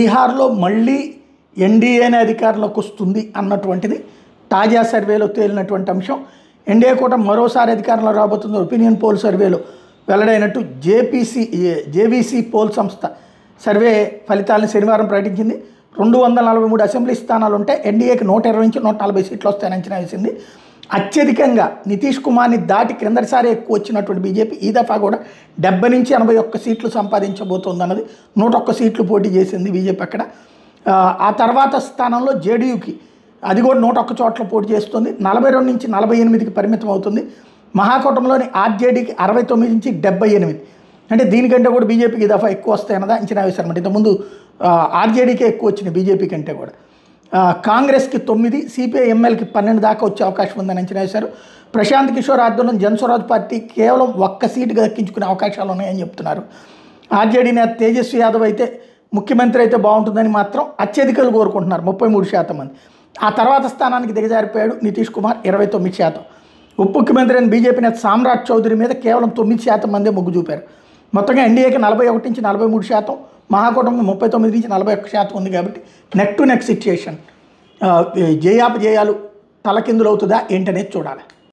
బీహార్లో మళ్ళీ ఎన్డీఏనే అధికారంలోకి వస్తుంది అన్నటువంటిది తాజా సర్వేలో తేలినటువంటి అంశం. ఎన్డీఏ కూటమి మరోసారి అధికారంలో రాబోతుంది ఒపీనియన్ పోల్ సర్వేలో వెల్లడైనట్టు జేవీసీ పోల్ సంస్థ సర్వే ఫలితాలను శనివారం ప్రకటించింది. 243 అసెంబ్లీ స్థానాలు ఉంటే ఎన్డీఏకి 120 నుంచి 140 సీట్లు వస్తాయని అంచనా వేసింది. అత్యధికంగా నితీష్ కుమార్ని దాటి క్రిందటిసారి ఎక్కువ వచ్చినటువంటి బీజేపీ ఈ దఫా కూడా 70 నుంచి 81 సీట్లు సంపాదించబోతోంది అన్నది. 101 సీట్లు పోటీ చేసింది బీజేపీ అక్కడ. ఆ తర్వాత స్థానంలో జేడీయూకి అది కూడా 101 చోట్ల పోటీ చేస్తుంది. 42 నుంచి 48కి పరిమితం అవుతుంది. మహాకూటమిలోని ఆర్జేడీకి 69 నుంచి 78, అంటే దీనికంటే కూడా బీజేపీకి ఈ దఫా ఎక్కువ వస్తాయన్నదా అంచనా వేశారన్నమాట. ఇంతకుముందు ఆర్జేడీకే ఎక్కువ వచ్చినాయి బీజేపీ కంటే కూడా. కాంగ్రెస్కి 9, సిపిఐ ఎంఎల్కి 12 దాకా వచ్చే అవకాశం ఉందని అంచనా వేశారు. ప్రశాంత్ కిషోర్ ఆధ్వర్యంలో జనస్వరాజ్ పార్టీ కేవలం 1 సీటు దక్కించుకునే అవకాశాలు ఉన్నాయని చెప్తున్నారు. ఆర్జేడీ నేత తేజస్వి యాదవ్ అయితే ముఖ్యమంత్రి అయితే బాగుంటుందని మాత్రం అత్యధికలు కోరుకుంటున్నారు, 33% మంది. ఆ తర్వాత స్థానానికి దిగజారిపోయాడు నితీష్ కుమార్, 29%. ఉప ముఖ్యమంత్రి అయిన బీజేపీ నేత సామ్రాట్ చౌదరి మీద కేవలం 9% మందే మొగ్గు చూపారు. మొత్తంగా ఎన్డీఏకి 41 నుంచి 43%, మహాకూటమికి 39 నుంచి 41% ఉంది. కాబట్టి నెక్ టు నెక్ సిచ్యుయేషన్, జయాపజయాలు తలకిందులవుతుందా ఏంటనేది చూడాలి.